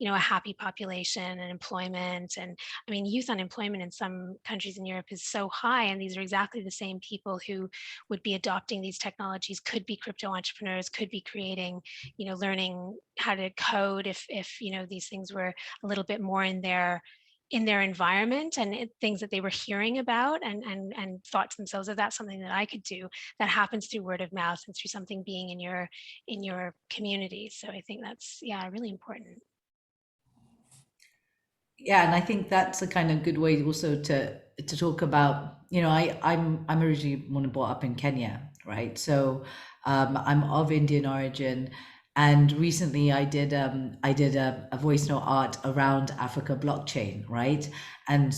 a happy population and employment. And I mean, youth unemployment in some countries in Europe is so high, and these are exactly the same people who would be adopting these technologies, could be crypto entrepreneurs, could be creating, learning how to code if these things were a little bit more in their environment, and things that they were hearing about, and thought to themselves, if that's something that I could do, that happens through word of mouth and through something being in your community. So I think that's really important. Yeah, and I think that's a kind of good way also to talk about, I'm originally brought up in Kenya, right? So I'm of Indian origin, and recently I did a voice note art around Africa blockchain, right? And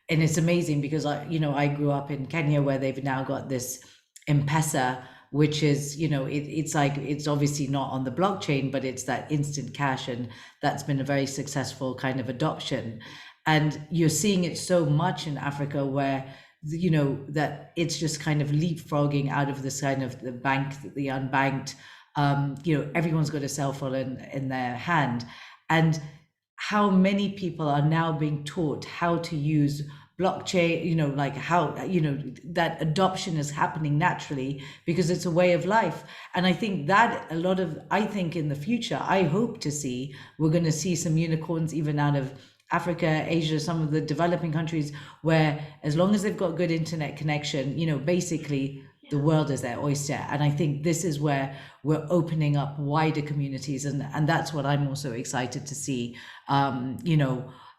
it's amazing because I grew up in Kenya, where they've now got this M-Pesa, which is, it's obviously not on the blockchain, but it's that instant cash, and that's been a very successful kind of adoption. And you're seeing it so much in Africa, where that it's just kind of leapfrogging out of this kind of the unbanked. Everyone's got a cell phone in their hand, and how many people are now being taught how to use blockchain, like how, that adoption is happening naturally because it's a way of life. And I think that I think in the future, I hope to see, we're going to see some unicorns even out of Africa, Asia, some of the developing countries, where as long as they've got good internet connection, basically the world is their oyster. And I think this is where we're opening up wider communities. And that's what I'm also excited to see,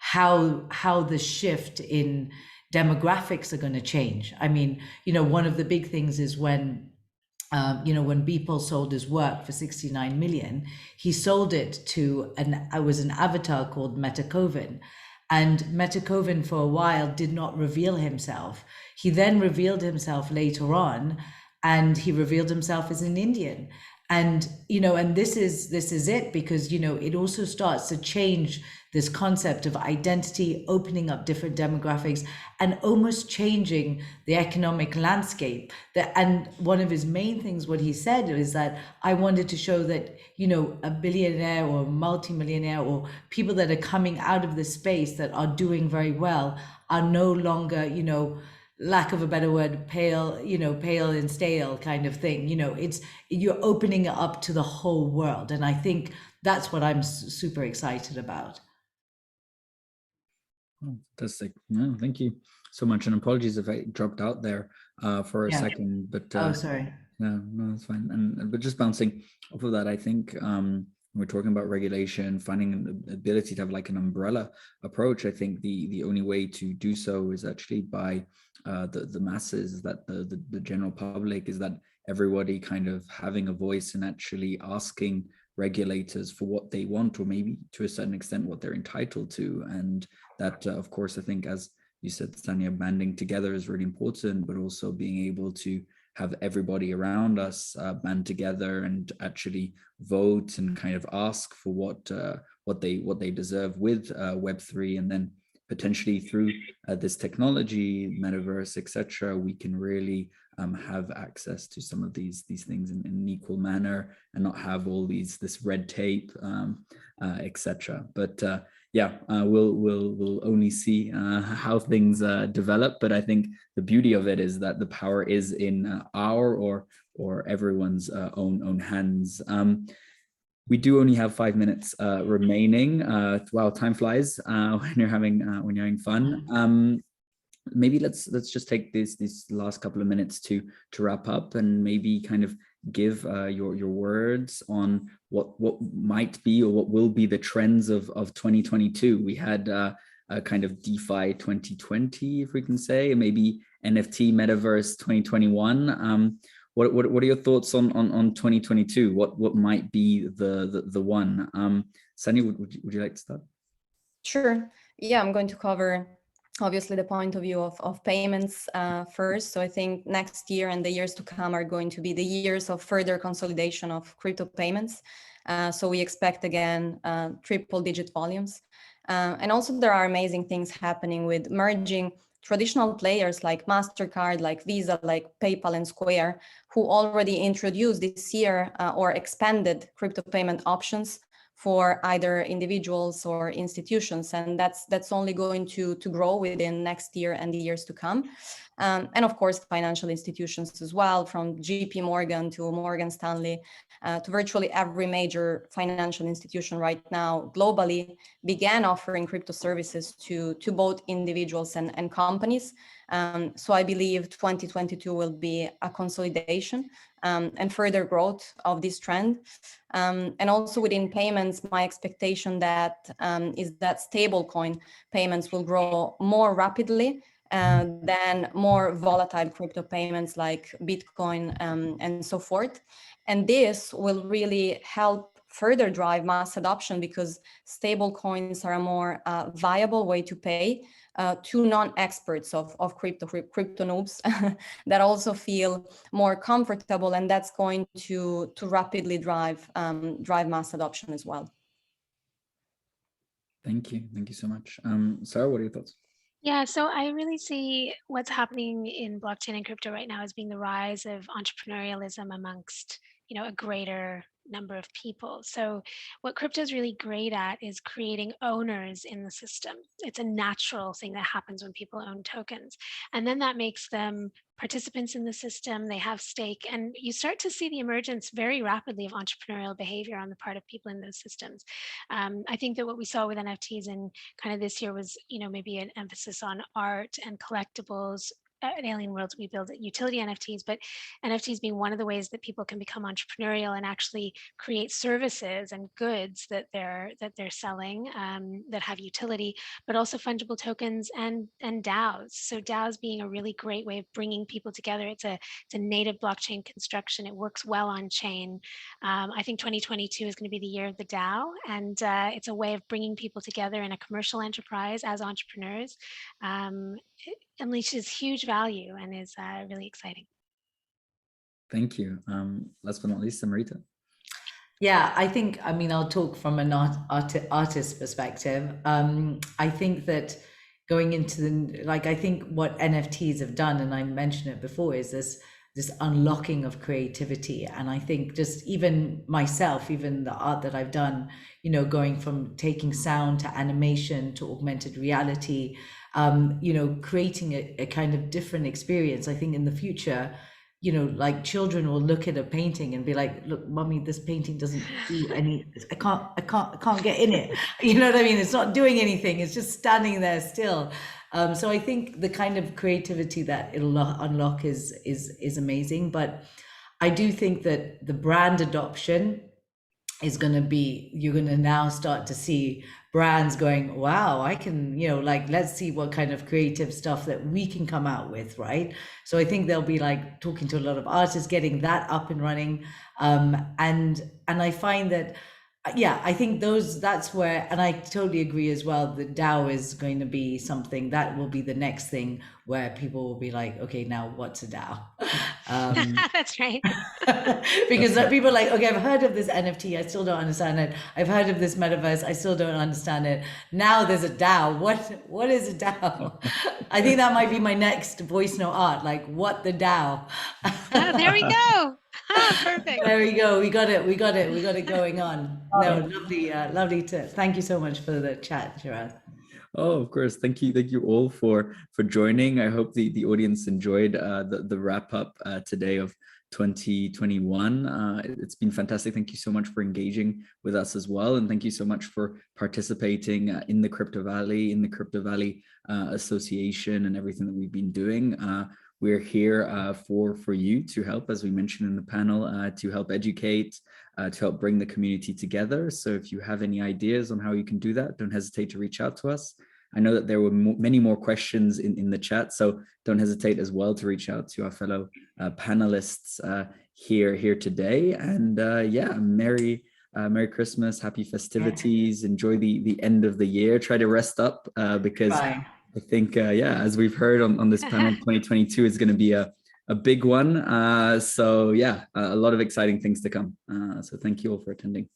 how the shift in demographics are going to change. I mean, one of the big things is when Beeple sold his work for 69 million, he sold it to an avatar called Metacoven. And Metacoven for a while did not reveal himself. He then revealed himself later on, and he revealed himself as an Indian. And, and this is it, because, it also starts to change this concept of identity, opening up different demographics, and almost changing the economic landscape. And one of his main things, what he said, is that I wanted to show that, a billionaire or multimillionaire or people that are coming out of the space that are doing very well are no longer, lack of a better word, pale and stale kind of thing. You're opening it up to the whole world. And I think that's what I'm super excited about. Oh, fantastic. No, thank you so much. And apologies if I dropped out there for a second, but sorry. No, that's fine. But just bouncing off of that, I think we're talking about regulation, finding an ability to have like an umbrella approach. I think the only way to do so is actually by the masses, that the general public, is that everybody kind of having a voice and actually asking regulators for what they want, or maybe to a certain extent what they're entitled to. And that, of course, I think, as you said, Tanya, banding together is really important, but also being able to have everybody around us band together and actually vote and kind of ask for what they deserve with Web3, and then potentially through this technology, metaverse, etc., we can really have access to some of these things in an equal manner, and not have all this red tape, etc. But we'll only see how things develop. But I think the beauty of it is that the power is in our or everyone's own hands. We do only have 5 minutes remaining. Wow, time flies when you're having fun. Maybe let's just take these last couple of minutes to wrap up, and maybe kind of give your words on what might be or what will be the trends of 2022. We had a kind of DeFi 2020, if we can say, and maybe NFT Metaverse 2021. What are your thoughts on 2022? What might be the one? Sunny, would you like to start? Sure. Yeah, I'm going to cover obviously the point of view of payments first. So I think next year and the years to come are going to be the years of further consolidation of crypto payments. So we expect again triple-digit volumes. And also there are amazing things happening with merging traditional players like MasterCard, like Visa, like PayPal and Square, who already introduced this year or expanded crypto payment options for either individuals or institutions, and that's only going to grow within next year and the years to come. And of course, financial institutions as well, from JP Morgan to Morgan Stanley, to virtually every major financial institution right now globally began offering crypto services to both individuals and companies. So I believe 2022 will be a consolidation and further growth of this trend. And also within payments, my expectation is that stablecoin payments will grow more rapidly than more volatile crypto payments like Bitcoin and so forth. And this will really help further drive mass adoption because stable coins are a more viable way to pay to non-experts of crypto noobs that also feel more comfortable, and that's going to rapidly drive mass adoption as well. Thank you so much. Sarah, what are your thoughts? Yeah, so I really see what's happening in blockchain and crypto right now as being the rise of entrepreneurialism amongst, a greater number of people. So what crypto is really great at is creating owners in the system. It's a natural thing that happens when people own tokens. And then that makes them participants in the system, they have stake, and you start to see the emergence very rapidly of entrepreneurial behavior on the part of people in those systems. I think that what we saw with NFTs in kind of this year was, maybe an emphasis on art and collectibles. At Alien Worlds, we build utility NFTs, but NFTs being one of the ways that people can become entrepreneurial and actually create services and goods that they're selling that have utility, but also fungible tokens and DAOs. So DAOs being a really great way of bringing people together. It's a native blockchain construction. It works well on chain. I think 2022 is going to be the year of the DAO, and it's a way of bringing people together in a commercial enterprise as entrepreneurs. It unleashes huge value and is really exciting. Thank you. Last but not least, Samarita. Yeah, I'll talk from an artist perspective. I think that going into I think what NFTs have done, and I mentioned it before, is this unlocking of creativity. And I think just even myself, even the art that I've done, going from taking sound to animation to augmented reality, creating a kind of different experience. I think in the future, children will look at a painting and be like, look, mommy, this painting doesn't do any, I can't get in it. You know what I mean? It's not doing anything. It's just standing there still. So I think the kind of creativity that it'll unlock is amazing. But I do think that the brand adoption is going to be, you're going to now start to see brands going, wow, I can, let's see what kind of creative stuff that we can come out with, right? So I think they'll be talking to a lot of artists, getting that up and running. And I find that, I think that's where, and I totally agree as well, the DAO is going to be something that will be the next thing where people will be like, okay, now what's a DAO? That's right. Because people are like, okay, I've heard of this NFT, I still don't understand it. I've heard of this metaverse, I still don't understand it. Now there's a DAO. What is a DAO? I think that might be my next voice note art, what the DAO. There we go. Perfect. There we go. We got it going on. No, lovely to, thank you so much for the chat, Gerard. Oh, of course. Thank you all for joining. I hope the audience enjoyed the wrap up today of 2021. It's been fantastic. Thank you so much for engaging with us as well, and thank you so much for participating in the Crypto Valley Association and everything that we've been doing. We're here for you to help, as we mentioned in the panel, to help educate, to help bring the community together. So if you have any ideas on how you can do that, don't hesitate to reach out to us. I know that there were many more questions in the chat, so don't hesitate as well to reach out to our fellow panelists here today. And yeah, Merry Christmas, happy festivities, enjoy the end of the year, try to rest up because Bye. I think, yeah, as we've heard on this panel, 2022 is going to be a big one. So yeah, a lot of exciting things to come. So thank you all for attending.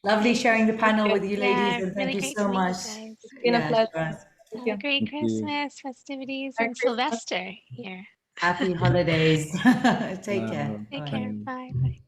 Lovely sharing the panel with you, ladies, Yeah, and thank really you great so to meet you much. guys. It's been a Yeah, pleasure. sure. Thank Have a you. great Thank you. Christmas festivities Merry and Christmas. Sylvester here. Happy holidays. Take care. Take Bye. care. Bye. Bye.